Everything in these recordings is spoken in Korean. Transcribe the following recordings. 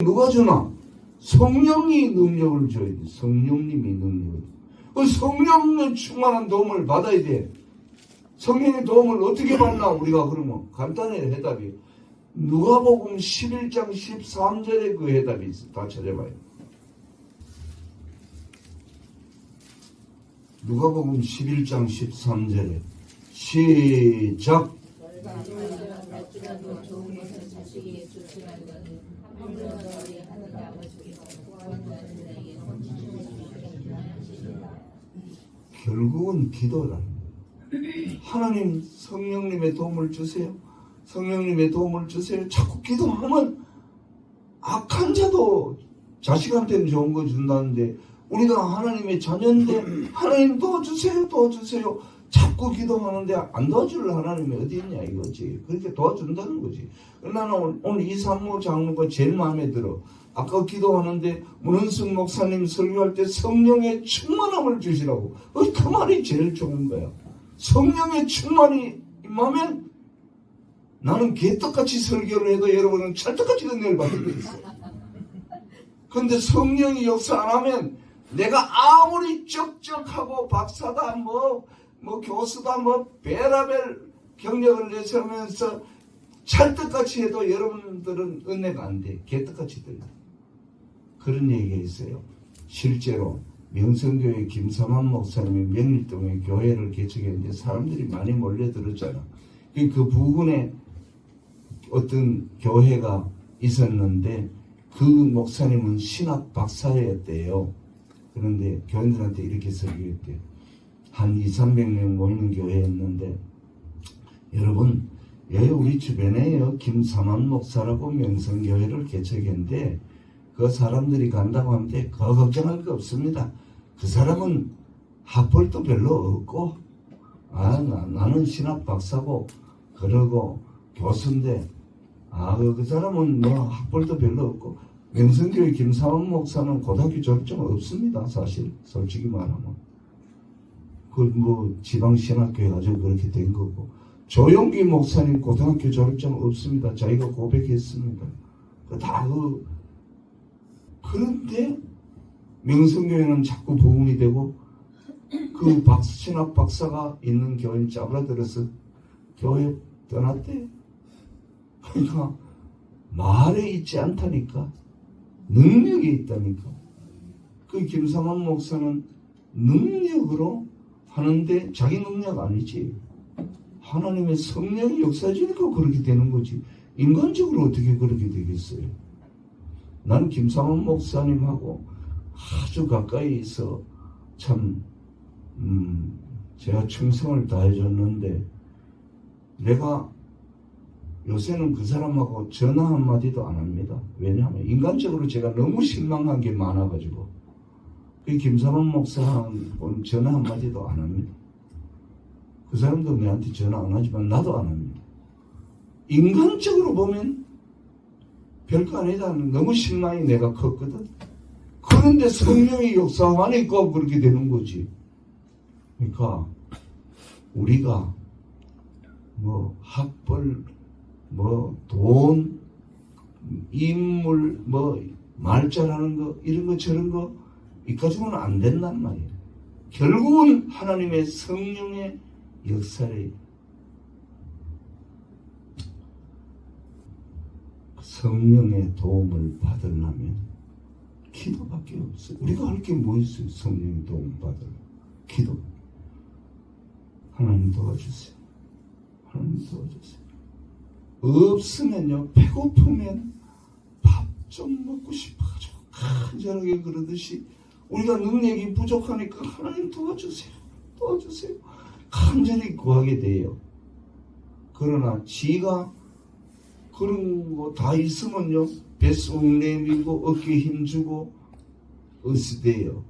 누가 주나? 성령이 능력을 줘야 돼. 성령님이 능력을. 그 성령의 충만한 도움을 받아야 돼. 성령의 도움을 어떻게 받나? 우리가 그러면 간단해. 해답이 누가복음 11장 13절에 그 해답이 있어. 다 찾아봐요. 누가복음 11장 13절에 시작. 결국은 기도라는 거예요. 하나님 성령님의 도움을 주세요. 성령님의 도움을 주세요. 자꾸 기도하면 악한 자도 자식한테는 좋은 거 준다는데 우리가 하나님의 자녀인데 하나님 도와주세요. 도와주세요. 자꾸 기도하는데 안 도와줄 하나님이 어디 있냐 이거지. 그렇게 도와준다는 거지. 나는 오늘 이산모 장로가 제일 마음에 들어. 아까 기도하는데 문은숙 목사님 설교할 때 성령의 충만함을 주시라고. 그 말이 제일 좋은 거야. 성령의 충만이 임하면 나는 개떡같이 설교를 해도 여러분은 찰떡같이 은혜를 받을 수 있어. 그런데 성령이 역사 안 하면 내가 아무리 쩍쩍하고 박사다 뭐 교수다 베라벨 경력을 내세우면서 찰떡같이 해도 여러분들은 은혜가 안 돼. 개떡같이 들려. 그런 얘기가 있어요. 실제로 명성교회 김삼환 목사님이 명일동에 교회를 개척했는데 사람들이 많이 몰려들었잖아. 그 부근에 어떤 교회가 있었는데 그 목사님은 신학 박사였대요. 그런데 교인들한테 이렇게 설교했대요. 한 200~300명 모이는 교회였는데 여러분 여기 우리 주변에요 김삼환 목사라고 명성교회를 개척했는데 그 사람들이 간다고 하는데 그거 걱정할 거 없습니다. 그 사람은 학벌도 별로 없고 나는 신학 박사고 그러고 교수인데 그 사람은 학벌도 별로 없고 명성교회 김삼환 목사는 고등학교 졸업증 없습니다. 사실 솔직히 말하면 지방 신학교에 가지고 그렇게 된 거고 조용기 목사님 고등학교 졸업증 없습니다. 자기가 고백했습니다. 그런데 명성교회는 자꾸 부흥이 되고 그 신학 박사가 있는 교인 짜부라들어서 교회 떠났대. 그러니까 말에 있지 않다니까. 능력이 있다니까. 그 김삼환 목사는 능력으로 하는데 자기 능력 아니지. 하나님의 성령이 역사해주니까 그렇게 되는 거지. 인간적으로 어떻게 그렇게 되겠어요? 난 김삼환 목사님하고 아주 가까이 있어 참 제가 충성을 다해줬는데 내가 요새는 그 사람하고 전화 한마디도 안 합니다. 왜냐하면 인간적으로 제가 너무 실망한 게 많아가지고 그 김삼환 목사하고는 전화 한마디도 안 합니다. 그 사람도 내한테 전화 안 하지만 나도 안 합니다. 인간적으로 보면 별거 아니다. 너무 실망이 내가 컸거든. 그런데 성령이 역사하니까 그렇게 되는 거지. 그러니까 우리가 학벌 돈 인물 말 잘하는 거 이런 거 저런 거 이까지는 안 된단 말이에요. 결국은 하나님의 성령의 역사를 성령의 도움을 받으려면 기도밖에 없어요. 우리가 할 게 뭐 있어요? 성령의 도움을 받으려면 기도. 하나님 도와주세요. 하나님 도와주세요. 없으면요 배고프면 밥 좀 먹고 싶어가지고 간절하게 그러듯이 우리가 능력이 부족하니까 하나님 도와주세요. 도와주세요. 간절히 구하게 돼요. 그러나 지가 그런 거 다 있으면요 뱃속 내밀고 어깨에 힘주고 으스대요.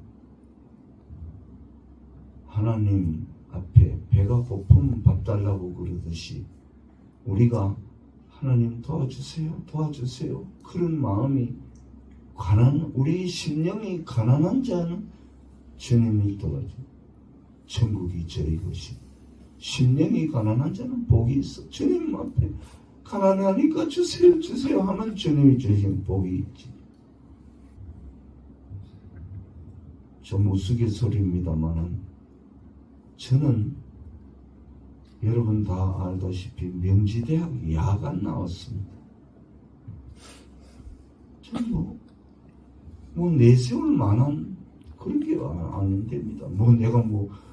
하나님 앞에 배가 고프면 밥 달라고 그러듯이 우리가 하나님 도와주세요. 도와주세요. 그런 마음이 우리 심령이 가난한 자는 주님이 도와줘. 천국이 저희 것이. 심령이 가난한 자는 복이 있어. 주님 앞에 가난하니까 주세요 하면 주님이 주신 복이 있지. 좀 우스갯소리입니다만은 저는 여러분 다 알다시피 명지대학 야간 나왔습니다. 저는 내세울 만한 그런 게 안 됩니다. 내가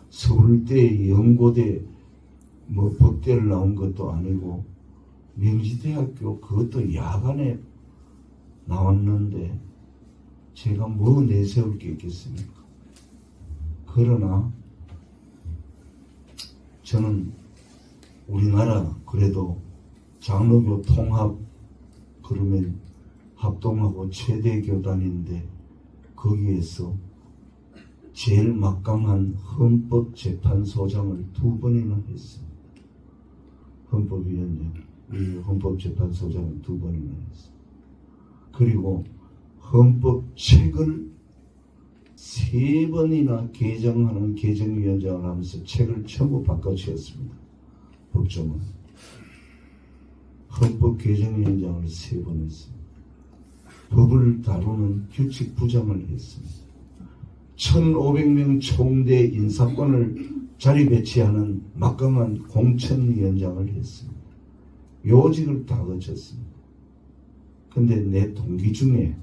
서울대, 연고대, 법대를 나온 것도 아니고 명지대학교 그것도 야간에 나왔는데 제가 내세울 게 있겠습니까? 그러나 저는 우리나라 그래도 장로교 통합 그러면 합동하고 최대 교단인데 거기에서 제일 막강한 헌법재판소장을 2번이나 했습니다. 헌법위원장, 헌법재판소장을 2번이나 했습니다. 그리고 헌법책을 3번이나 개정하는 개정위원장을 하면서 책을 전부 바꿔주었습니다. 법조문. 헌법 개정위원장을 3번 했습니다. 법을 다루는 규칙부장을 했습니다. 1500명 총대 인사권을 자리 배치하는 막강한 공천위원장을 했습니다. 요직을 다 거쳤습니다. 근데 내 동기 중에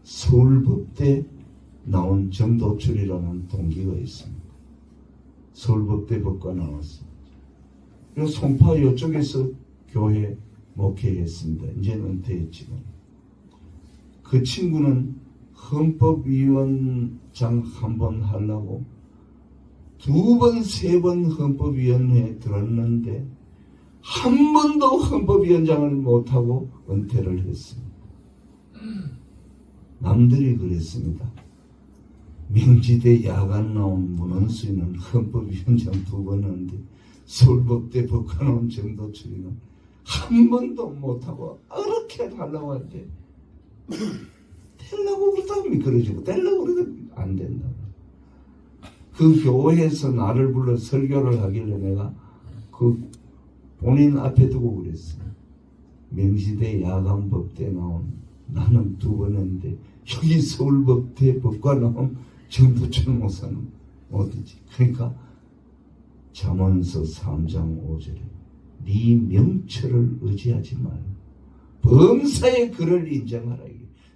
서울법대 나온 정도철이라는 동기가 있습니다. 서울법대 법과 나왔습니다. 송파 이쪽에서 교회 목회했습니다. 이제는 은퇴했지만 그 친구는 헌법위원장 한 번 하려고 2번, 3번 헌법위원회에 들었는데 한 번도 헌법위원장을 못하고 은퇴를 했습니다. 남들이 그랬습니다. 명지대 야간 나온 문헌수인은 헌법위원장 2번 하는데 서울법대 법과 나온 정도철이는 한 번도 못하고 어렵게 하려고 하는데 되려고 그러다 미끄러지고 되려고 그러다 안 된다. 그 교회에서 나를 불러 설교를 하길래 내가 그 본인 앞에 두고 그랬어요. 명시대 야간법대 나온 나는 2번 했는데 여기 서울법대 법과 나온 정도철 목사는 어디지? 그러니까 잠언서 3장 5절에 네 명철을 의지하지 말고 범사의 그를 인정하라.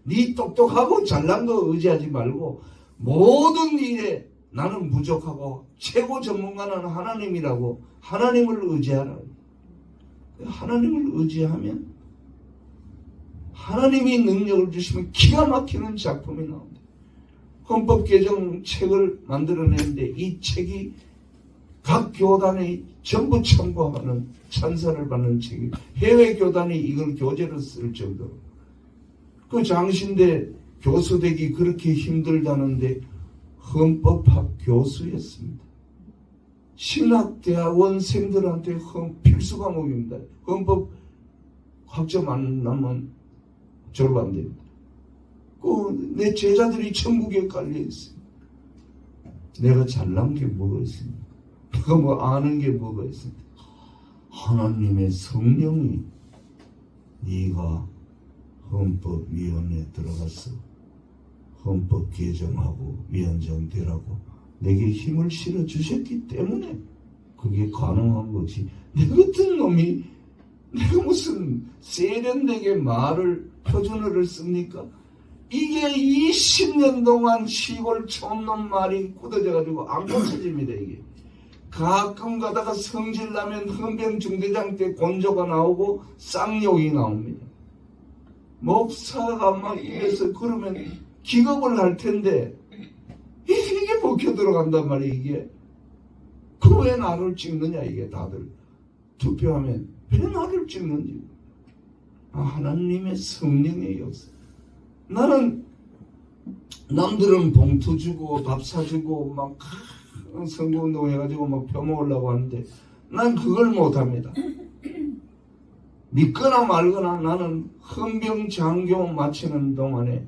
네 똑똑하고 잘난 거 의지하지 말고 모든 일에 나는 부족하고 최고 전문가는 하나님이라고 하나님을 의지하라. 하나님을 의지하면 하나님이 능력을 주시면 기가 막히는 작품이 나옵니다. 헌법 개정 책을 만들어내는데 이 책이 각 교단이 전부 참고하는 찬사를 받는 책이 해외 교단이 이걸 교재로 쓸 정도로 그 장신대 교수 되기 그렇게 힘들다는데 헌법학 교수였습니다. 신학대학원생들한테 필수 과목입니다. 헌법 학점 안 나면 졸업 안 됩니다. 내 제자들이 천국에 깔려 있어요. 내가 잘난 게 뭐가 있습니까? 내가 아는 게 뭐가 있습니까? 하나님의 성령이 네가 헌법위원회에 들어가서 헌법 개정하고 위원장 되라고 내게 힘을 실어 주셨기 때문에 그게 가능한 거지. 내 같은 놈이 내가 무슨 세련되게 말을 표준어를 씁니까? 이게 20년 동안 시골 촌놈 말이 굳어져가지고 안 고쳐집니다. 이게 가끔 가다가 성질나면 헌병 중대장 때 곤조가 나오고 쌍욕이 나옵니다. 목사가 막 이래서 그러면 기겁을 할 텐데 이게 먹혀 들어간단 말이에요. 이게 그 왜 나를 찍느냐 이게 다들 투표하면 왜 나를 찍는지. 하나님의 성령의 역사. 나는 남들은 봉투 주고 밥 사주고 막 선거운동 해가지고 막 펴먹으려고 하는데 난 그걸 못합니다. 믿거나 말거나 나는 헌병 장교 마치는 동안에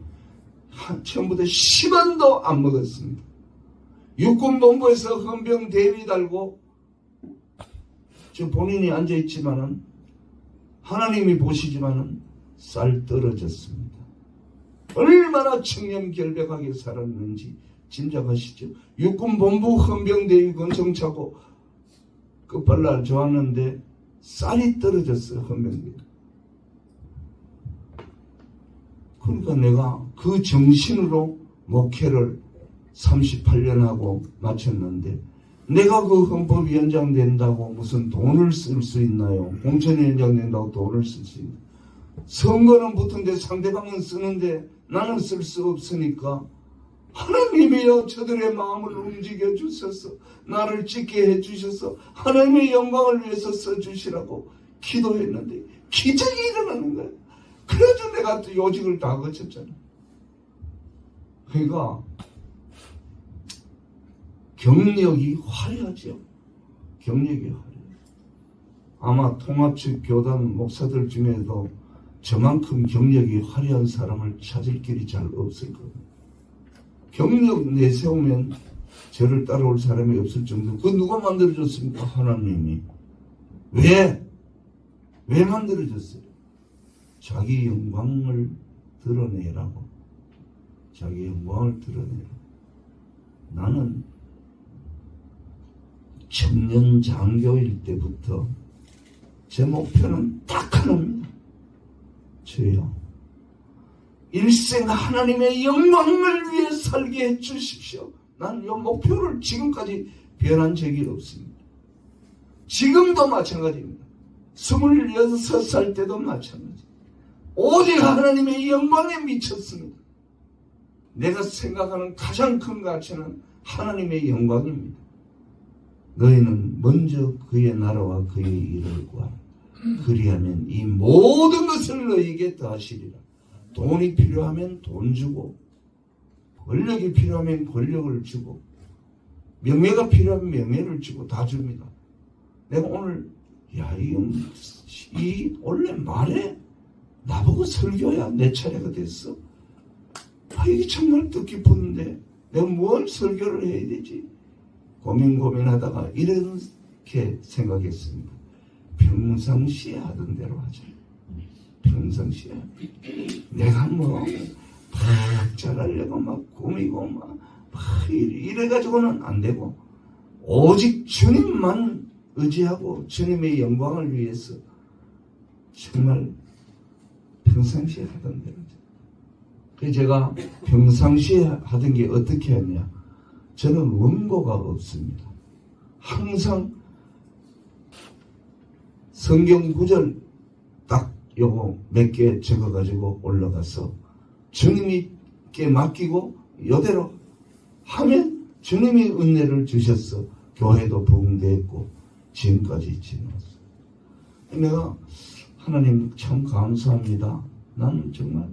처음부터 10원도 안 먹었습니다. 육군본부에서 헌병 대위 달고 저 본인이 앉아있지만은 하나님이 보시지만은 쌀 떨어졌습니다. 얼마나 청렴결백하게 살았는지 짐작하시죠? 육군본부 헌병대위 권총차고 끝발날 좋았는데 쌀이 떨어졌어요. 헌병대. 그러니까 내가 그 정신으로 목회를 38년 하고 마쳤는데 내가 그 헌법위원장 된다고 무슨 돈을 쓸 수 있나요? 공천위원장 된다고 돈을 쓸 수 있나요? 선거는 붙은데 상대방은 쓰는데 나는 쓸 수 없으니까 하나님이여 저들의 마음을 움직여 주셔서 나를 찍게 해주셔서 하나님의 영광을 위해서 써주시라고 기도했는데 기적이 일어나는 거예요. 그래서 내가 또 요직을 다 거쳤잖아. 그러니까 경력이 화려하죠. 경력이 화려해요. 아마 통합측 교단 목사들 중에도 저만큼 경력이 화려한 사람을 찾을 길이 잘 없을 거예요. 경력 내세우면 저를 따라올 사람이 없을 정도. 그거 누가 만들어줬습니까? 하나님이. 왜 만들어줬어요? 자기 영광을 드러내라고. 자기 영광을 드러내라고. 나는 청년 장교일 때부터 제 목표는 딱 하나입니다. 주여, 일생 하나님의 영광을 위해 살게 해주십시오. 난 이 목표를 지금까지 변한 적이 없습니다. 지금도 마찬가지입니다. 26살 때도 마찬가지. 오직 하나님의 영광에 미쳤습니다. 내가 생각하는 가장 큰 가치는 하나님의 영광입니다. 너희는 먼저 그의 나라와 그의 일을 구하라. 그리하면 이 모든 것을 너희에게 더하시리라. 돈이 필요하면 돈 주고, 권력이 필요하면 권력을 주고, 명예가 필요하면 명예를 주고 다 줍니다. 내가 오늘 이 원래 말에 나보고 설교야 내 차례가 됐어. 이게 정말 뜻깊었는데 내가 뭘 설교를 해야 되지? 고민하다가 이렇게 생각했습니다. 평상시에 하던 대로 하자. 평상시에 내가 막 잘하려고 막 꾸미고 막 이래가지고는 안 되고 오직 주님만 의지하고 주님의 영광을 위해서 정말 평상시에 하던 대로. 그래서 제가 평상시에 하던 게 어떻게 했냐? 저는 원고가 없습니다. 항상 성경 구절 딱 요거 몇 개 적어가지고 올라가서 주님께 맡기고 이대로 하면 주님이 은혜를 주셨어. 교회도 부흥됐고 지금까지 지나왔어. 내가 하나님 참 감사합니다. 나는 정말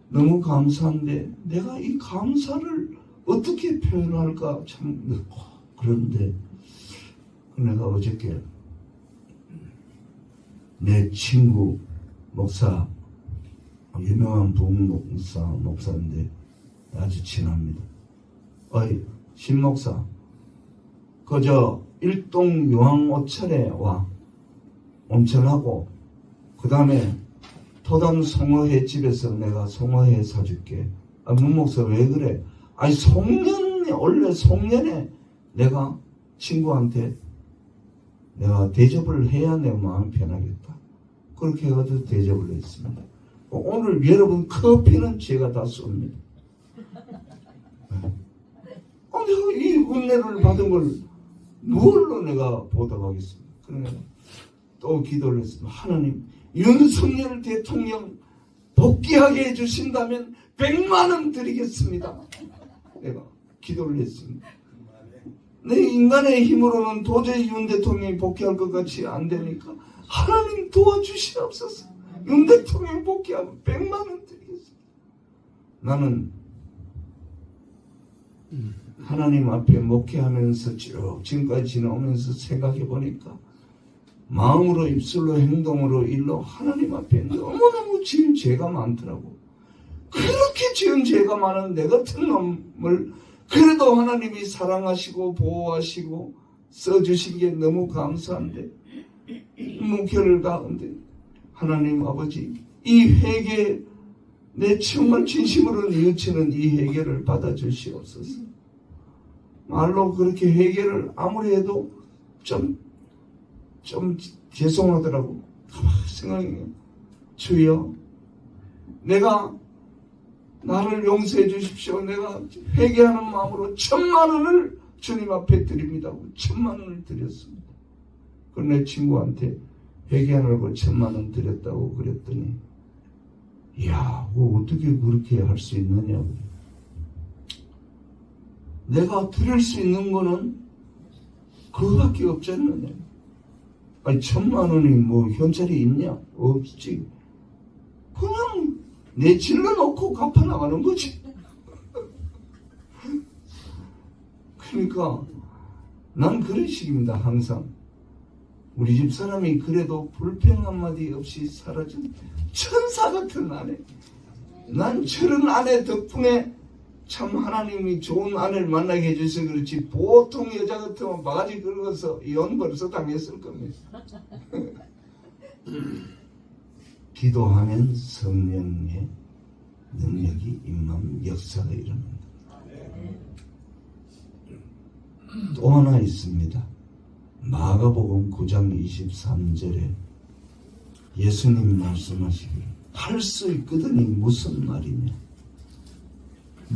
너무 감사한데 내가 이 감사를 어떻게 표현할까 참. 그런데 내가 어저께 내 친구 목사, 유명한 목사인데 아주 친합니다. 어이 신 목사, 그저 일동 요항오찰에 와 온천하고 그 다음에 토단 송어회 집에서 내가 송어회 사줄게. 문 목사 왜 그래? 아니 원래 송년에 내가 친구한테 내가 대접을 해야 내 마음이 편하겠다. 그렇게 해가지고 대접을 했습니다. 오늘 여러분 커피는 제가 다 쏩니다. 내가 이 은혜를 받은 걸 무엇로 내가 보답하겠습니까? 그러면 또 기도를 했습니다. 하나님, 윤석열 대통령 복귀하게 해주신다면 100만 원 드리겠습니다. 내가 기도를 했습니다. 내 인간의 힘으로는 도저히 윤 대통령이 복귀할 것 같이 안 되니까 하나님 도와주시옵소서. 윤 대통령 복귀하면 100만 원 드리겠습니다. 나는 하나님 앞에 목회하면서 쭉 지금까지 지나오면서 생각해 보니까 마음으로 입술로 행동으로 일로 하나님 앞에 너무너무 지은 죄가 많더라고. 그렇게 지은 죄가 많은 내 같은 놈을 그래도 하나님이 사랑하시고 보호하시고 써주신 게 너무 감사한데 목회를 가는데 하나님 아버지 이 회개 내 정말 진심으로 뉘우치는 이 회개를 받아주시옵소서. 말로 그렇게 해결을 아무리 해도 좀 죄송하더라고. 생각해. 주여, 내가 나를 용서해 주십시오. 내가 회개하는 마음으로 10,000,000원을 주님 앞에 드립니다. 10,000,000원을 드렸습니다. 그 내 친구한테 회개하느라고 10,000,000원 드렸다고 그랬더니, 이야, 어떻게 그렇게 할 수 있느냐고. 내가 드릴 수 있는 거는 그거밖에 없지 않느냐. 아니, 10,000,000원이 뭐 현찰이 있냐? 없지. 그냥 내 질러 놓고 갚아 나가는 거지. 그러니까 난 그런 식입니다. 항상 우리 집 사람이 그래도 불평 한마디 없이 사라진 천사 같은 아내. 난 저런 아내 덕분에 참 하나님이 좋은 아내를 만나게 해주셔서 그렇지, 보통 여자 같으면 바가지 긁어서 이혼 벌써 당했을 겁니다. 기도하면 성령의 능력이 임하면 역사가 일어납니다. 또 하나 있습니다. 마가복음 9장 23절에 예수님 말씀하시기를, 할 수 있거든이 무슨 말이냐.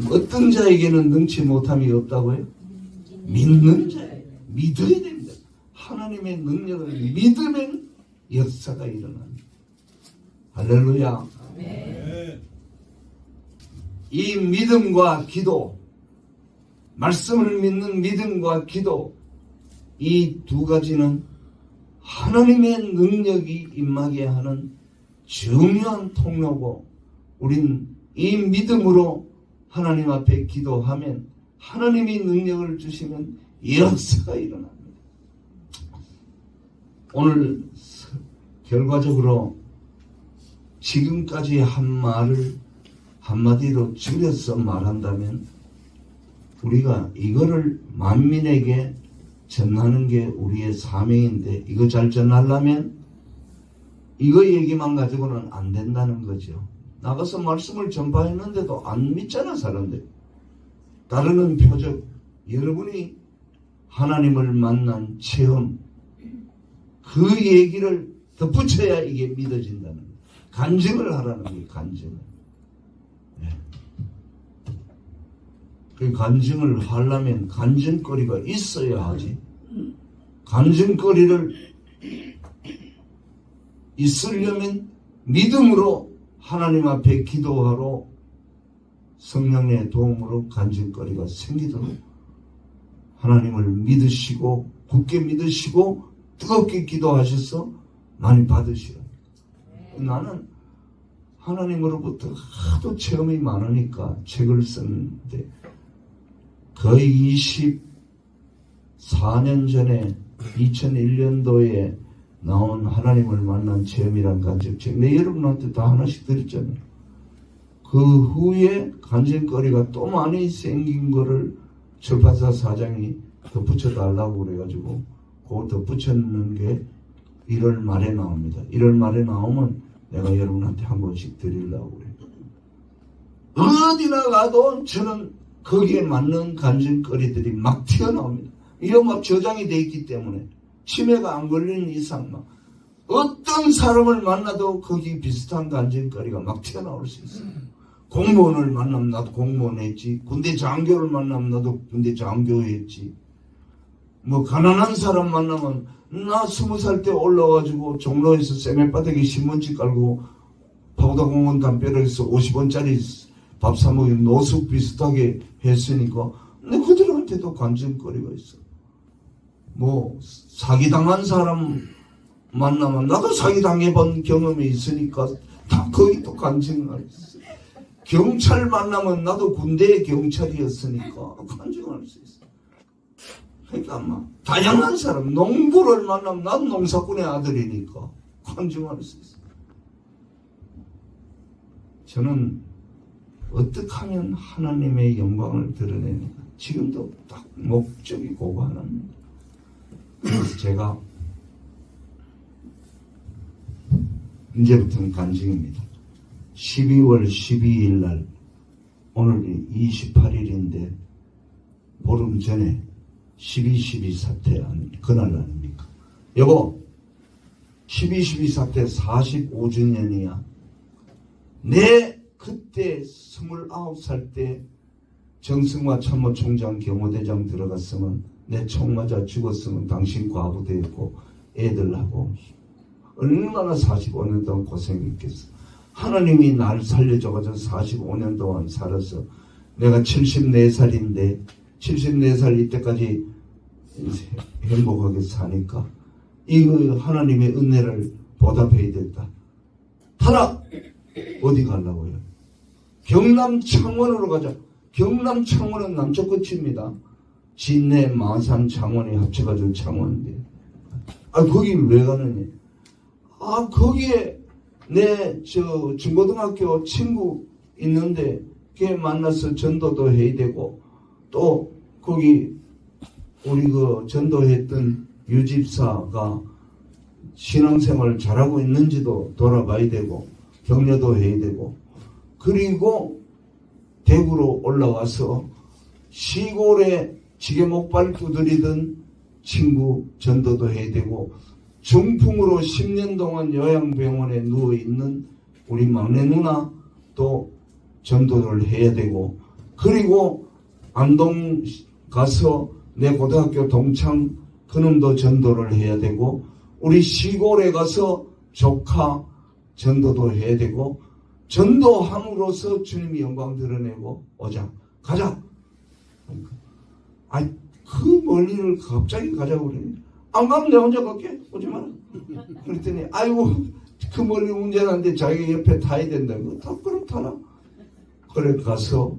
어떤 자에게는 능치 못함이 없다고요? 믿는 자예요. 믿어야 됩니다. 하나님의 능력을 믿으면 역사가 일어납니다. 할렐루야. 이 믿음과 기도, 말씀을 믿는 믿음과 기도, 이 두 가지는 하나님의 능력이 임하게 하는 중요한 통로고, 우린 이 믿음으로 하나님 앞에 기도하면 하나님이 능력을 주시면 역사가 일어납니다. 오늘 결과적으로 지금까지 한 말을 한마디로 줄여서 말한다면, 우리가 이거를 만민에게 전하는 게 우리의 사명인데, 이거 잘 전하려면 이거 얘기만 가지고는 안 된다는 거죠. 나가서 말씀을 전파했는데도 안 믿잖아, 사람들. 따르는 표적, 여러분이 하나님을 만난 체험, 그 얘기를 덧붙여야 이게 믿어진다는 거예요. 간증을 하라는 거예요, 간증을. 네. 그 간증을 하려면 간증거리가 있어야 하지. 간증거리를 있으려면 믿음으로 하나님 앞에 기도하러 성령의 도움으로 간증거리가 생기도록 하나님을 믿으시고, 굳게 믿으시고 뜨겁게 기도하셔서 많이 받으시라. 나는 하나님으로부터 하도 체험이 많으니까 책을 썼는데, 거의 24년 전에 2001년도에 나온 하나님을 만난 체험이란 간증책, 내 여러분한테 다 하나씩 드렸잖아요. 그 후에 간증거리가 또 많이 생긴 거를 출판사 사장이 덧붙여 달라고 그래가지고 그 덧붙였는 게 1월 말에 나옵니다. 1월 말에 나오면 내가 여러분한테 한 번씩 드리려고 그래요. 어디나 가도 저는 거기에 맞는 간증거리들이 막 튀어나옵니다. 이거 막 저장이 돼 있기 때문에 치매가 안 걸리는 이상 막 어떤 사람을 만나도 거기 비슷한 간증거리가 막 튀어나올 수 있어요. 공무원을 만나면 나도 공무원 했지, 군대 장교를 만나면 나도 군대 장교 했지, 뭐 가난한 사람 만나면 나 20살 때 올라와가지고 종로에서 세면바닥에 신문지 깔고 파우다공원 담벼락에서 50원짜리 밥 사 먹는 노숙 비슷하게 했으니까 근데 그들한테도 간증거리가 있어. 뭐 사기당한 사람 만나면 나도 사기당해본 경험이 있으니까 다 거기 또 간증할 수 있어. 경찰 만나면 나도 군대의 경찰이었으니까 간증할 수 있어. 그러니까 아마 다양한 사람, 농부를 만나면 나도 농사꾼의 아들이니까 간증할 수 있어. 저는 어떻게 하면 하나님의 영광을 드러내는가, 지금도 딱 목적이 그거 하나입니다. 그래서 제가 이제부터는 간증입니다. 12월 12일 날, 오늘이 28일인데 보름 전에 12.12 사태 그날 아닙니까? 여보, 12.12 사태 45주년이야. 내 그때 29살 때 정승화 참모총장 경호대장 들어갔으면 내 총 맞아 죽었으면 당신 과부 되었고 애들하고 얼마나 45년 동안 고생했겠어. 하나님이 날 살려줘가지고 45년 동안 살아서 내가 74살인데 74살 이때까지 행복하게 사니까 이거 하나님의 은혜를 보답해야 됐다. 타라! 어디 가려고요? 경남 창원으로 가자. 경남 창원은 남쪽 끝입니다. 진내, 마산, 창원이 합쳐가지고 창원인데. 거기 왜 가느냐? 거기에 내 중고등학교 친구 있는데 걔 만나서 전도도 해야 되고 또 거기 우리 그 전도했던 유집사가 신앙생활 잘하고 있는지도 돌아봐야 되고 격려도 해야 되고 그리고 대구로 올라와서 시골에 지게 목발 두드리던 친구 전도도 해야 되고 중풍으로 10년 동안 요양병원에 누워있는 우리 막내 누나 또 전도를 해야 되고 그리고 안동 가서 내 고등학교 동창 그놈도 전도를 해야 되고 우리 시골에 가서 조카 전도도 해야 되고 전도함으로써 주님이 영광 드러내고 오자 가자. 그 멀리를 갑자기 가자고 그래. 안 가면 내 혼자 갈게. 오지 마라. 그랬더니 아이고 그 멀리 운전하는데 자기 옆에 타야 된다고. 그럼 타라. 그래 가서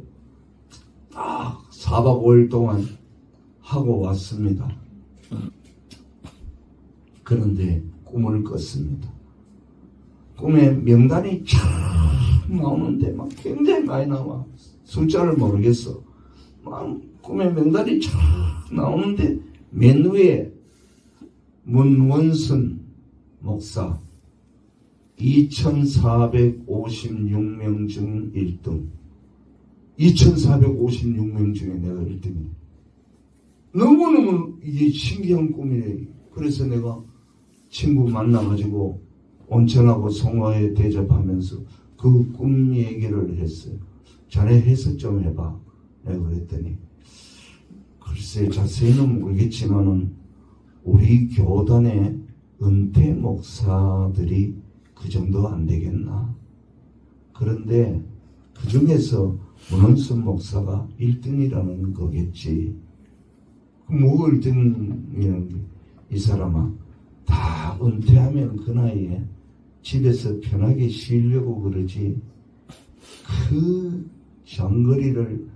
딱 4박 5일 동안 하고 왔습니다. 그런데 꿈을 꿨습니다. 꿈에 명단이 쫙 나오는데 막 굉장히 많이 나와. 숫자를 모르겠어. 막 꿈에 명단이 쫙 나오는데 맨 위에 문원순 목사 2456명 중 1등. 2456명 중에 내가 1등이야. 너무너무 이게 신기한 꿈이래. 그래서 내가 친구 만나가지고 온천하고 송화에 대접하면서 그 꿈 얘기를 했어요. 자네 해석 좀 해봐. 내가 그랬더니 글쎄 자세히는 모르겠지만은 우리 교단의 은퇴 목사들이 그 정도 안 되겠나. 그런데 그 중에서 문원순 목사가 1등이라는 거겠지. 뭐가 1등이라는 게 이 사람아 다 은퇴하면 그 나이에 집에서 편하게 쉬려고 그러지 그 장거리를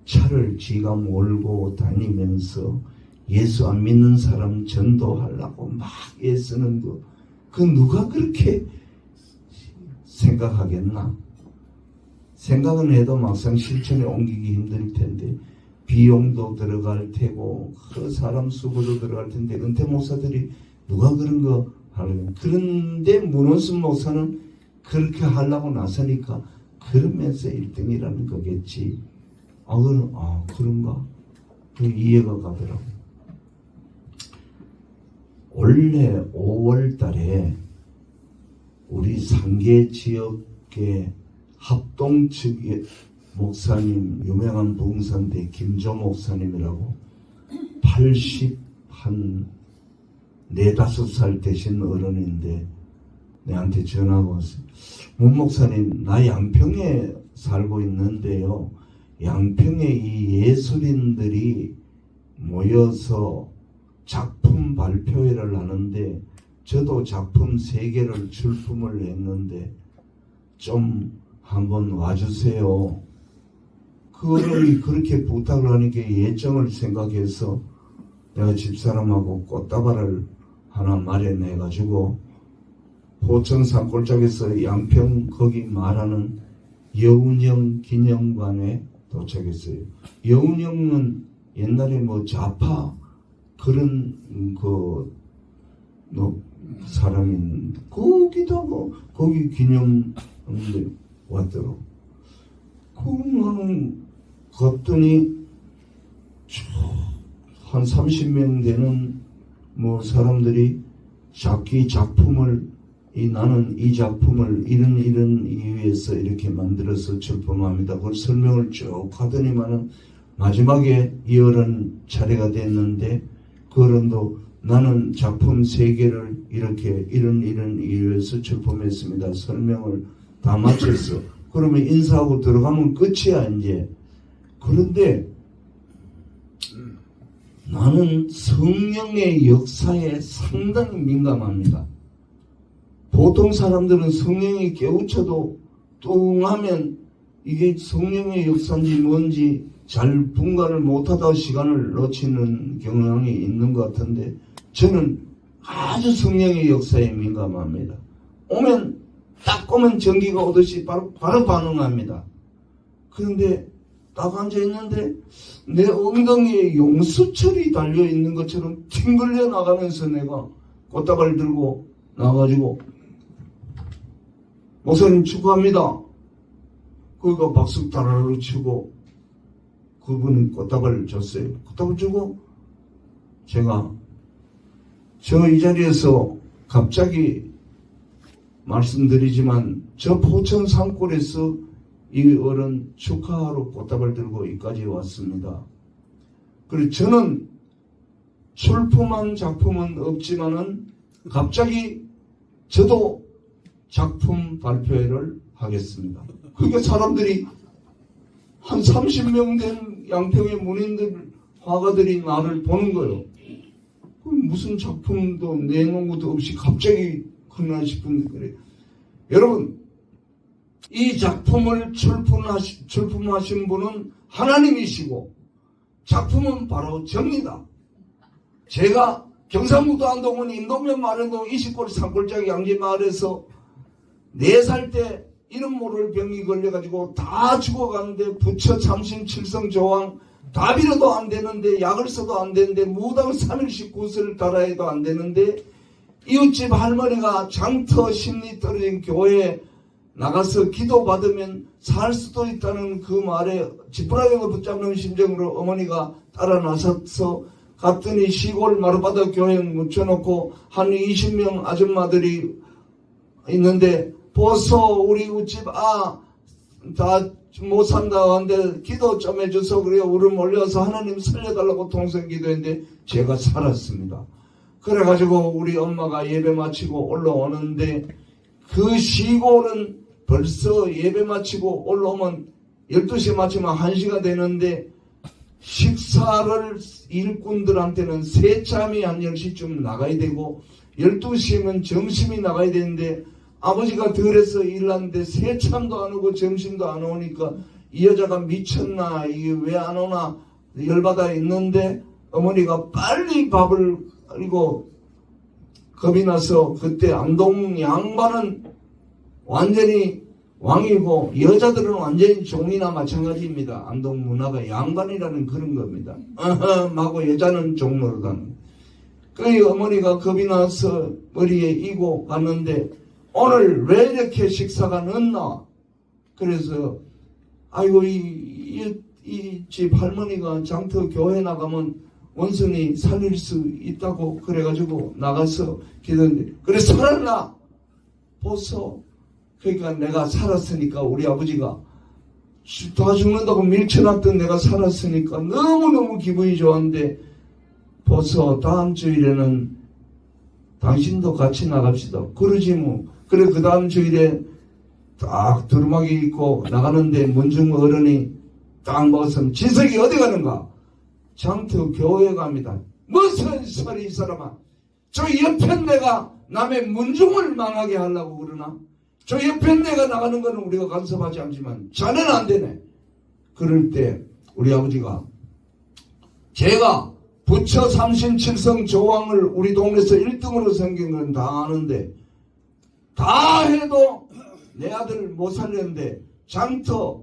차를 지가 몰고 다니면서 예수 안 믿는 사람 전도하려고 막 애쓰는 거 그 누가 그렇게 생각하겠나. 생각은 해도 막상 실천에 옮기기 힘들 텐데 비용도 들어갈 테고 그 사람 수고도 들어갈 텐데 은퇴 목사들이 누가 그런 거 하려고. 그런데 문원순 목사는 그렇게 하려고 나서니까 그러면서 1등이라는 거겠지. 그런가? 그 이해가 가더라고. 원래 5월 달에 우리 상계 지역의 합동 측의 목사님, 유명한 부흥산대 김조 목사님이라고 4-5살 되신 어른인데 내한테 전화가 왔어요. 문 목사님, 나 양평에 살고 있는데요. 양평에 이 예술인들이 모여서 작품 발표회를 하는데 저도 작품 3개를 출품을 했는데 좀 한번 와주세요. 그 어른이 그렇게 부탁을 하니까 예정을 생각해서 내가 집사람하고 꽃다발을 하나 마련해가지고 포천 산골짜기에서 양평 거기 말하는 여운형 기념관에 도착했어요. 여운형은 옛날에 뭐 좌파 그런 사람인 거기다 뭐 거기 기념인데 왔더라고. 그거는 갔더니 한 30명 되는 뭐 사람들이 자기 작품을 나는 이 작품을 이런 이유에서 이렇게 만들어서 출품합니다. 그걸 설명을 쭉 하더니만은 마지막에 이어른 차례가 됐는데 그 어른도 나는 작품 3개를 이렇게 이런 이유에서 출품했습니다. 설명을 다 마쳤어. 그러면 인사하고 들어가면 끝이야 이제. 그런데 나는 성령의 역사에 상당히 민감합니다. 보통 사람들은 성령이 깨우쳐도 뚱하면 이게 성령의 역사인지 뭔지 잘 분간을 못하다 시간을 놓치는 경향이 있는 것 같은데 저는 아주 성령의 역사에 민감합니다. 딱 오면 전기가 오듯이 바로 반응합니다. 그런데 딱 앉아있는데 내 엉덩이에 용수철이 달려있는 것처럼 튕글려 나가면서 내가 꽃다발 들고 나가지고 목사님 축하합니다. 그가 박수 따라르 치고 그분은 꽃다발을 줬어요. 꽃다발 주고 제가 이 자리에서 갑자기 말씀드리지만 저 포천 산골에서 이 어른 축하하러 꽃다발 들고 여기까지 왔습니다. 그리고 저는 출품한 작품은 없지만은 갑자기 저도 작품 발표회를 하겠습니다. 그게 사람들이 한 30명 된 양평의 문인들, 화가들이 나를 보는 거예요. 무슨 작품도 내놓은 것도 없이 갑자기 그러나 싶은데 그래. 여러분, 이 작품을 출품하신 분은 하나님이시고 작품은 바로 접니다. 제가 경상북도 안동은 인도면 마련동 20골 산골짜기 양지마을에서 4살 때 이름 모를 병이 걸려가지고 다 죽어가는데 부처 참신 칠성 조항 다 빌어도 안 되는데 약을 써도 안 되는데 무당 3일씩 구슬을 달아 해도 안 되는데 이웃집 할머니가 장터 심리 떨어진 교회에 나가서 기도받으면 살 수도 있다는 그 말에 지푸라기가 붙잡는 심정으로 어머니가 따라 나서서 갔더니 시골 마루바닥 교회에 묻혀놓고 한 20명 아줌마들이 있는데 보소 우리 우집 다 못 산다 하는데 기도 좀 해줘서 그래요. 울음 올려서 하나님 살려달라고 통성기도했는데 제가 살았습니다. 그래가지고 우리 엄마가 예배 마치고 올라오는데 그 시골은 벌써 예배 마치고 올라오면 12시에 마치면 1시가 되는데 식사를 일꾼들한테는 새참이 한 10시쯤 나가야 되고 12시면 점심이 나가야 되는데 아버지가 덜해서 일하는데 새참도 안 오고 점심도 안 오니까 이 여자가 미쳤나 이게 왜 안 오나 열받아 있는데 어머니가 빨리 밥을 그리고 겁이 나서 그때 안동 양반은 완전히 왕이고 여자들은 완전히 종이나 마찬가지입니다. 안동 문화가 양반이라는 그런 겁니다. 하고 여자는 종노릇하는. 그 어머니가 겁이 나서 머리에 이고 갔는데 오늘 왜 이렇게 식사가 늦나? 그래서 아이고 이 집 할머니가 장터 교회 나가면 원순이 살릴 수 있다고 그래가지고 나가서 기도했는데 그래 살았나? 보소. 그러니까 내가 살았으니까 우리 아버지가 다 죽는다고 밀쳐놨던 내가 살았으니까 너무너무 기분이 좋았는데 보소 다음 주일에는 당신도 같이 나갑시다. 그러지 뭐. 그래 그 다음 주일에 딱 두루마기 입고 나가는데 문중 어른이 딱 먹었으면 진석이 어디 가는가? 장터 교회 갑니다. 무슨 소리 이 사람아. 저 옆에 내가 남의 문중을 망하게 하려고 그러나? 저 옆에 내가 나가는 거는 우리가 간섭하지 않지만 자네는 안 되네. 그럴 때 우리 아버지가 제가 부처 삼신칠성 조왕을 우리 동네에서 1등으로 생긴 건 다 아는데 다 해도 내 아들 못 살렸는데 장터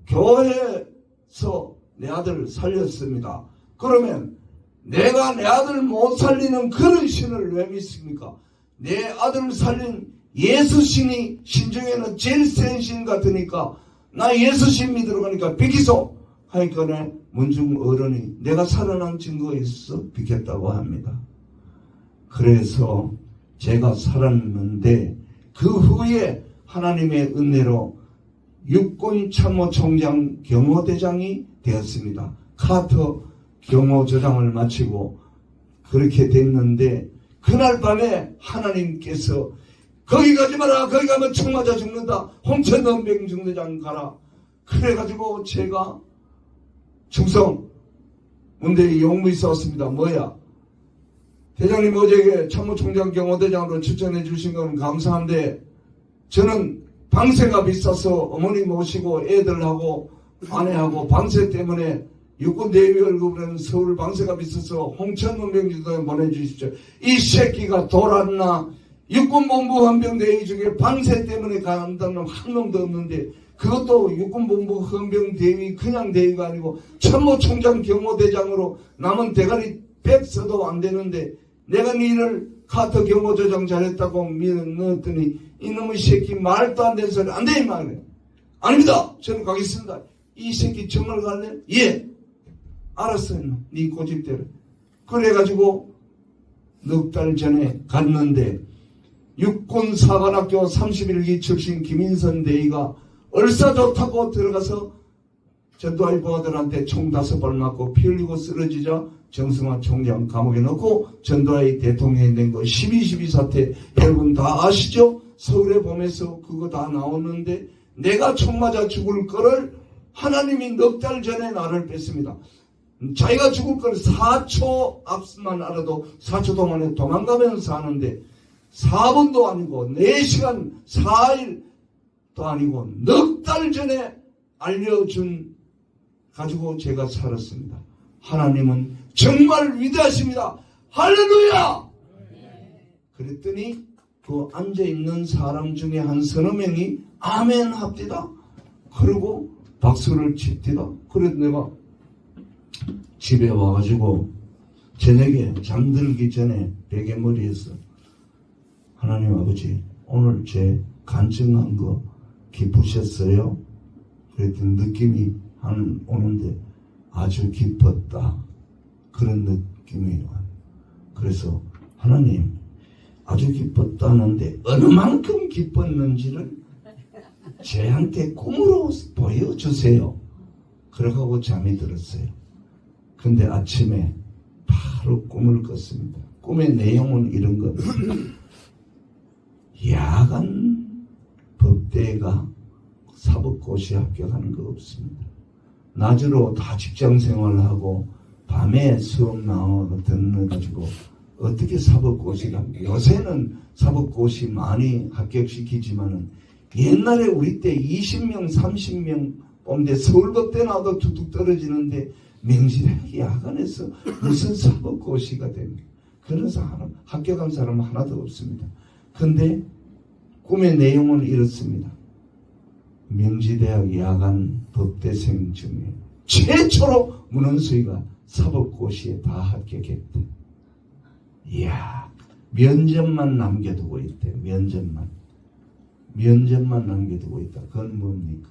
교회에서 내 아들 살렸습니다. 그러면 내가 내 아들 못 살리는 그런 신을 왜 믿습니까? 내 아들을 살린 예수신이 신중에는 제일 센 신 같으니까 나 예수신 믿으러 가니까 비키소 하니까 문중 어른이 내가 살아난 증거가 있어 비켰다고 합니다. 그래서 제가 살았는데 그 후에 하나님의 은혜로 육군참모총장 경호대장이 되었습니다. 카터 경호조장을 마치고 그렇게 됐는데 그날 밤에 하나님께서 거기 가지 마라. 거기 가면 총 맞아 죽는다. 홍천연병 중대장 가라. 그래가지고 제가 충성 문대리 용무에 썼습니다. 뭐야? 대장님 어제 참모총장 경호대장으로 추천해 주신 건 감사한데 저는 방세가 비싸서 어머니 모시고 애들하고 아내하고 방세 때문에 육군대위 월급으로는 서울 방세가 비싸서 홍천문병주도에 보내주십시오. 이 새끼가 돌았나? 육군본부 헌병대위 중에 방세 때문에 간다는 놈 한 놈도 없는데 그것도 육군본부 헌병대위 그냥 대위가 아니고 참모총장 경호대장으로 남은 대가리 100 써도 안 되는데 내가 니를 카터 경호조장 잘했다고 넣었더니 이놈의 새끼 말도 안 되는 소리 안 돼 임마. 아닙니다. 저는 가겠습니다. 이 새끼 정말 갈래? 예. 알았어요. 네 고집대로. 그래가지고 넉 달 전에 갔는데 육군사관학교 31기 출신 김인선 대위가 얼싸 좋다고 들어가서 전두환 부하들한테 총 5발 맞고 피 흘리고 쓰러지자 정승환 총장 감옥에 넣고 전두환이 대통령이 된 거 12.12 사태 여러분 다 아시죠? 서울에 보면서 그거 다 나오는데 내가 총 맞아 죽을 거를 하나님이 넉 달 전에 나를 뺐습니다. 자기가 죽을 걸 4초 앞만 알아도 4초 동안에 도망가면서 사는데 4분도 아니고 4시간 4일도 아니고 넉 달 전에 알려준 가지고 제가 살았습니다. 하나님은 정말 위대하십니다. 할렐루야! 그랬더니 그 앉아있는 사람 중에 한 서너 명이 아멘 합디다. 그리고 박수를 칩디다. 그래도 내가 집에 와가지고 저녁에 잠들기 전에 베개머리에서 하나님 아버지 오늘 제 간증한 거 기쁘셨어요? 그랬더니 느낌이 오는데 아주 기뻤다. 그런 느낌이 와요. 그래서 하나님 아주 기뻤다는데 어느 만큼 기뻤는지를 저한테 꿈으로 보여주세요. 그러고 잠이 들었어요. 근데 아침에 바로 꿈을 꿨습니다. 꿈의 내용은 이런 겁니다. 야간 법대가 사법고시 합격하는 거 없습니다. 낮으로 다 직장 생활하고 밤에 수업 나와 듣는가지고 어떻게 사법고시가 합니까? 요새는 사법고시 많이 합격시키지만은 옛날에 우리 때 20명 30명 뽑는데 서울법대 나와도 툭툭 떨어지는데 명시대학이 야간에서 무슨 사법고시가 됩니까? 그런 사람 합격한 사람은 하나도 없습니다. 근데 꿈의 내용은 이렇습니다. 명지대학 야간 법대생 중에 최초로 문헌수이가 사법고시에 다 합격했대. 이야, 면접만 남겨두고 있대. 면접만 남겨두고 있다. 그건 뭡니까?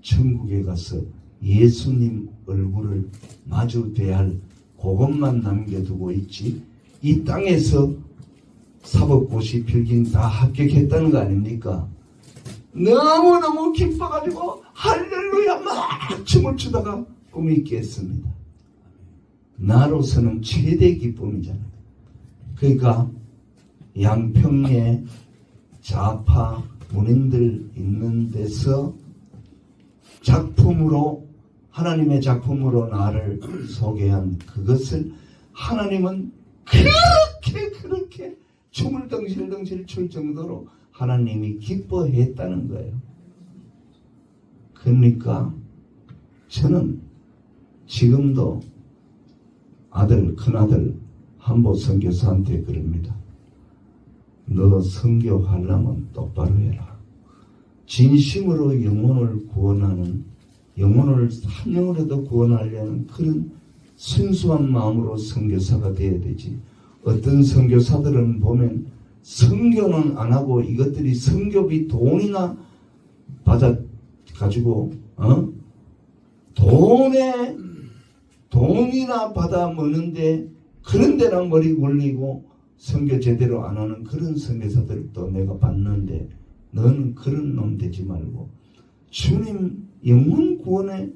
천국에 가서 예수님 얼굴을 마주 대할 그것만 남겨두고 있지. 이 땅에서 사법고시 필긴 다 합격했다는 거 아닙니까? 너무너무 기뻐가지고 할렐루야 막 춤을 추다가 꿈이 깼습니다. 나로서는 최대 기쁨이잖아요. 그러니까 양평에 좌파 문인들 있는 데서 작품으로 하나님의 작품으로 나를 소개한 그것을 하나님은 그렇게 춤을 덩실덩실 출 정도로 하나님이 기뻐했다는 거예요. 그러니까 저는 지금도 큰아들 한보 선교사한테 그럽니다. 너 선교하려면 똑바로 해라. 진심으로 영혼을 구원하는, 영혼을 한 명이라도 구원하려는 그런 순수한 마음으로 선교사가 되어야 되지. 어떤 선교사들은 보면 선교는 안 하고 이것들이 선교비 돈이나 받아가지고 돈이나 받아 먹는데 그런 데랑 머리 굴리고 선교 제대로 안 하는 그런 선교사들도 내가 봤는데 너는 그런 놈 되지 말고 주님 영혼 구원에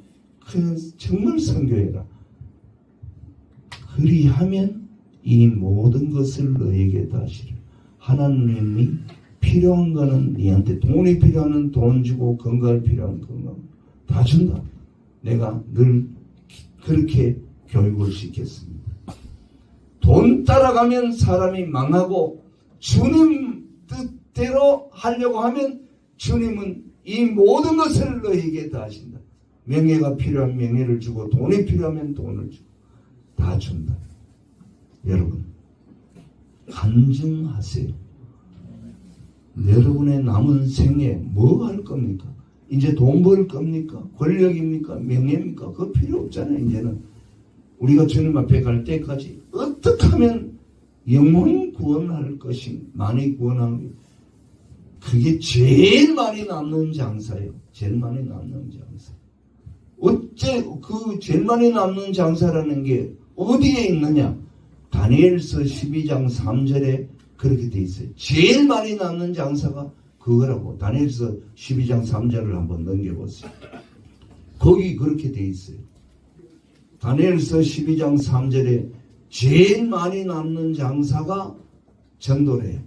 그냥 정말 선교해라. 그리하면 이 모든 것을 너에게 다 하시라. 하나님이 필요한 거는 니한테 돈이 필요하면 돈 주고 건강이 필요하면 건강 다 준다. 내가 늘 그렇게 교육을 시켰습니다. 돈 따라가면 사람이 망하고 주님 뜻대로 하려고 하면 주님은 이 모든 것을 너에게 다 하신다. 명예가 필요한 명예를 주고 돈이 필요하면 돈을 주고 다 준다. 여러분 간증하세요. 여러분의 남은 생에 뭐 할 겁니까? 이제 돈 벌 겁니까? 권력입니까? 명예입니까? 그거 필요 없잖아요. 이제는 우리가 주님 앞에 갈 때까지 어떻게 하면 영혼 구원할 것이 많이 구원하는 게 그게 제일 많이 남는 장사예요. 제일 많이 남는 장사. 어째 그 제일 많이 남는 장사라는 게 어디에 있느냐? 다니엘서 12장 3절에 그렇게 돼 있어요. 제일 많이 남는 장사가 그거라고. 다니엘서 12장 3절을 한번 넘겨보세요. 거기 그렇게 돼 있어요. 다니엘서 12장 3절에 제일 많이 남는 장사가 전도래요.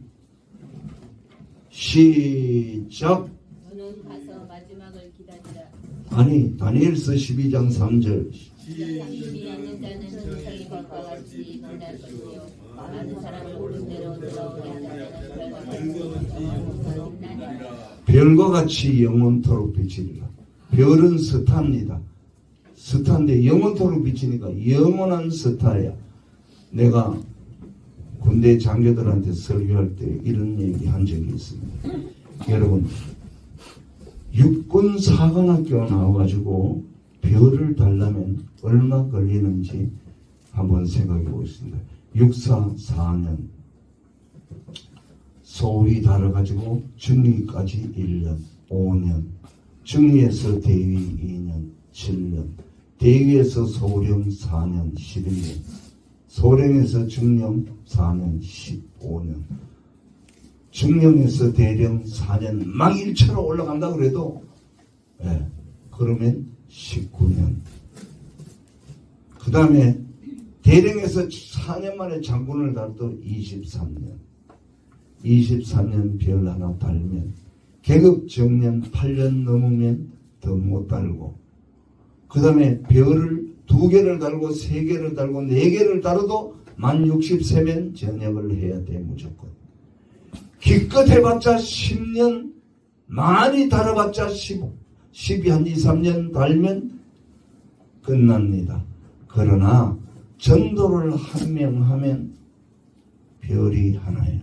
시작. 너는 가서 마지막을 기다리라. 아니 다니엘서 12장 3절. 당신이 앉는 자는 천사의 것과 같이 빛날 것이요 많은 사람을 옳은 대로 들어오게 하는 자는 별과 같이 영원토록 비치리라. 별은 스타입니다. 스타인데 영원토록 비치니까 영원한 스타야. 내가 군대 장교들한테 설교할 때 이런 얘기 한 적이 있습니다. 여러분 육군 사관학교 나와가지고 별을 달라면 얼마 걸리는지 한번 생각해 보겠습니다. 육사 4년, 소위 달아가지고 중위까지 1년, 5년, 중위에서 대위 2년, 7년, 대위에서 소령 4년, 11년, 소령에서 중령 4년, 15년, 중령에서 대령 4년, 막 1차로 올라간다 그래도, 그러면 19년. 그 다음에 대령에서 4년 만에 장군을 달도 23년. 23년 별 하나 달면 계급 정년 8년 넘으면 더 못 달고, 그 다음에 별을 2개를 달고 3개를 달고 4개를 달아도 만 60세면 전역을 해야 돼. 무조건. 기껏 해봤자 10년, 많이 달아봤자 12, 한 2, 3년 달면 끝납니다. 그러나 전도를 한 명 하면 별이 하나예요.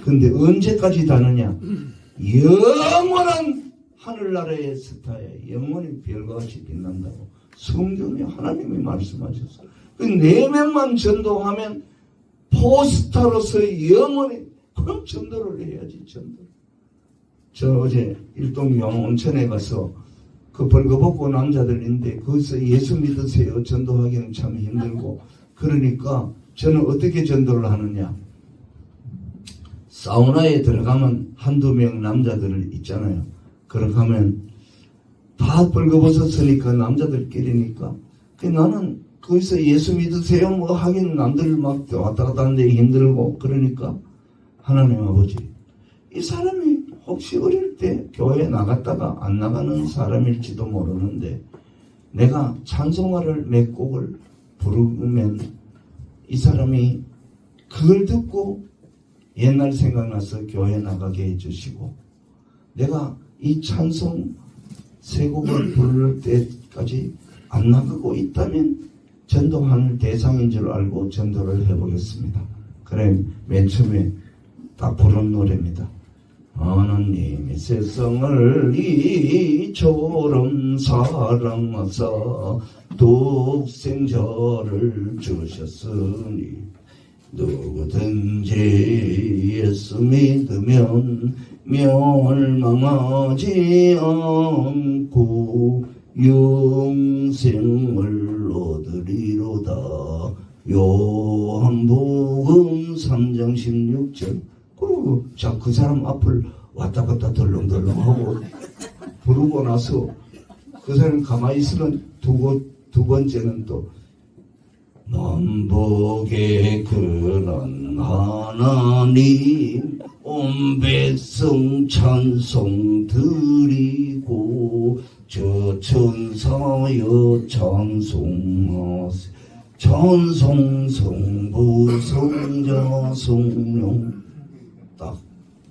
근데 언제까지 다느냐? 영원한 하늘나라의 스타에 영원히 별과 같이 빛난다고 성경에 하나님이 말씀하셨어요. 그 4명만 전도하면 포스타로서 영원히 그럼 전도를 해야지. 전도. 저 어제 일동영 온천에 가서 그 벌거벗고 남자들인데 거기서 예수 믿으세요. 전도하기는 참 힘들고 그러니까 저는 어떻게 전도를 하느냐. 사우나에 들어가면 한두 명 남자들 있잖아요. 그렇게 하면 다 벌거벗었으니까 남자들끼리니까 나는 거기서 예수 믿으세요 뭐 하긴 남들 막 왔다 갔다 하는데 힘들고 그러니까 하나님 아버지 이 사람이 혹시 어릴 때 교회 나갔다가 안 나가는 사람일지도 모르는데 내가 찬송가를 몇 곡을 부르면 이 사람이 그걸 듣고 옛날 생각나서 교회 나가게 해주시고 내가 이 찬송 3곡을 부를 때까지 안 나가고 있다면 전도하는 대상인 줄 알고 전도를 해보겠습니다. 그래 맨 처음에 딱 부른 노래입니다. 하나님이 세상을 이처럼 사랑하사 독생자를 주셨으니 누구든지 예수 믿으면 멸망하지 않고 영생을 얻으리로다. 요한복음 3장 16절. 그리고 자, 그 사람 앞을 왔다 갔다 덜렁덜렁 하고 부르고 나서 그 사람 가만히 있으면 두 번째는 또 만복의 그런 하나님 온 백성 찬송 드리고 저 천사여 찬송하세 찬송 성부 성자 성령 딱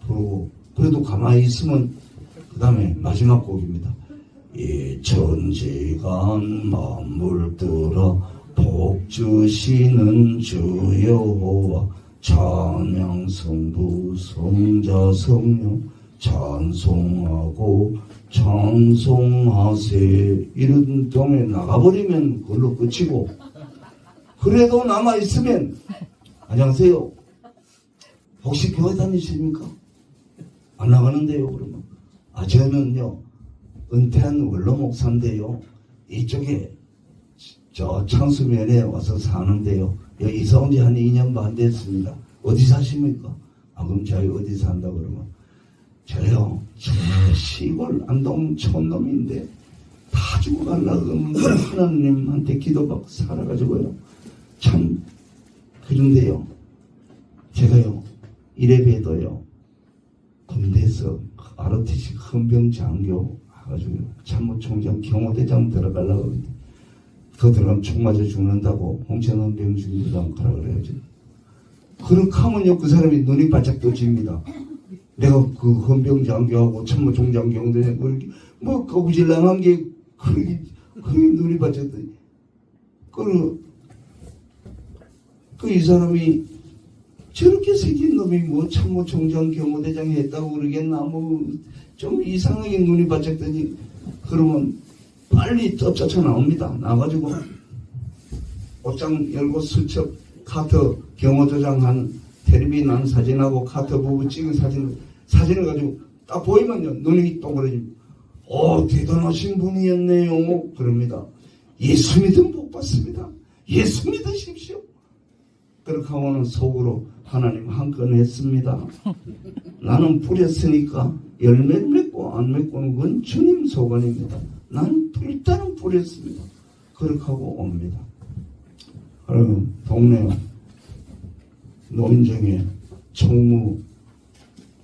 부르고 그래도 가만히 있으면 그 다음에 마지막 곡입니다. 이 천지간 만물들아 복 주시는 주 여호와 찬양 성부 성자 성령 찬송하고 찬송하세. 이런 동에 나가버리면 그걸로 끝이고 그래도 남아있으면 안녕하세요. 혹시 교회 다니십니까? 안 나가는데요. 그러면 저는요 은퇴한 원로 목사인데요 이쪽에 저 창수면에 와서 사는데요 여기 이사 온 지 한 2년 반 됐습니다. 어디 사십니까? 그럼 저희 어디 산다 그러면 저요 저 시골 안동 촌놈인데 다 죽어가려고 하나님한테 기도받고 살아가지고요 참 그런데요 제가요 이래봬도요 군대에서 ROTC 헌병장교 가지고 참모총장 경호대장 들어가려고 하는데 그거 들어가면 총 맞아 죽는다고 홍천원 병중대장 가라 그래야지. 그렇게 하면요 그 사람이 눈이 바짝 떠집니다. 내가 그 헌병장교하고 참모총장 경호대장 뭐 거부질랑한 게 그게 눈이 바짝 떠. 이 사람이 저렇게 생긴 놈이 뭐 참모총장 경호대장 했다고 그러겠나 뭐 좀 이상하게 눈이 바짝 뜨니 그러면 빨리 쫓아 나옵니다. 나와가지고 옷장 열고 슬쩍 카터 경호조장 한 텔레비 난 사진하고 카터 부부 찍은 사진을 가지고 딱 보이면요 눈이 동그래집니다. 대단하신 분이었네요. 그럽니다. 예수 믿음 복 받습니다. 예수 믿으십시오. 그렇게 하고는 속으로 하나님 한 건 했습니다. 나는 뿌렸으니까 열매 맺고 안 맺고는 그건 주님 소관입니다. 난 일단은 뿌렸습니다. 그렇게 하고 옵니다. 그러면 동네 노인정에 총무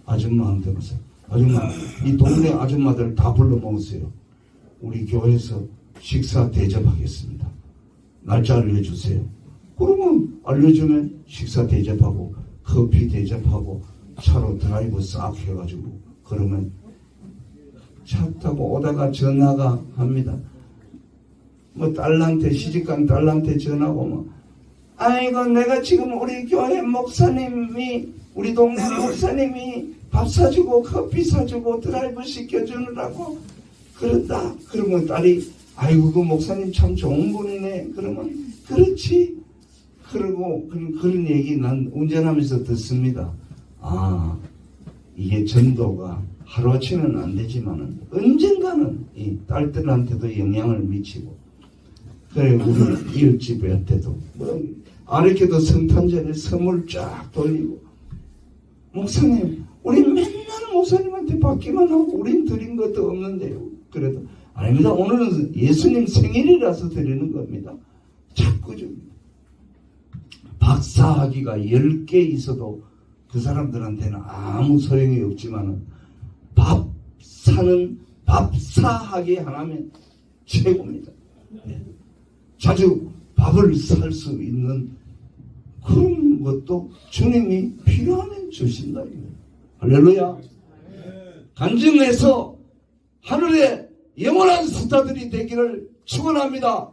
아줌마한테 가서 아줌마 이 동네 아줌마들 다 불러 모으세요. 우리 교회에서 식사 대접하겠습니다. 날짜 알려주세요. 그러면 알려주면 식사 대접하고 커피 대접하고 차로 드라이브 싹 해가지고 그러면 차 타고 오다가 전화가 합니다. 뭐 딸한테 시집간 딸한테 전화가 오면 아이고 내가 지금 우리 교회 목사님이 우리 동네 목사님이 밥 사주고 커피 사주고 드라이브 시켜주느라고 그런다. 그러면 딸이 아이고 그 목사님 참 좋은 분이네. 그러면 그렇지. 그러고 그런 얘기 난 운전하면서 듣습니다. 이게 전도가 하루아침에는 안 되지만은 언젠가는 이 딸들한테도 영향을 미치고 그래 우리 이웃집한테도 뭐 아르케도 성탄절에 선물 쫙 돌리고 목사님 우리 맨날 목사님한테 받기만 하고 우린 드린 것도 없는데요. 그래도 아닙니다. 오늘은 예수님 생일이라서 드리는 겁니다. 자꾸 좀 박사학위가 10개 있어도 그 사람들한테는 아무 소용이 없지만은 밥사학위 하나면 최고입니다. 네. 자주 밥을 살 수 있는 그런 것도 주님이 필요하면 주신다. 할렐루야. 간증해서 하늘에 영원한 스타들이 되기를 축원합니다.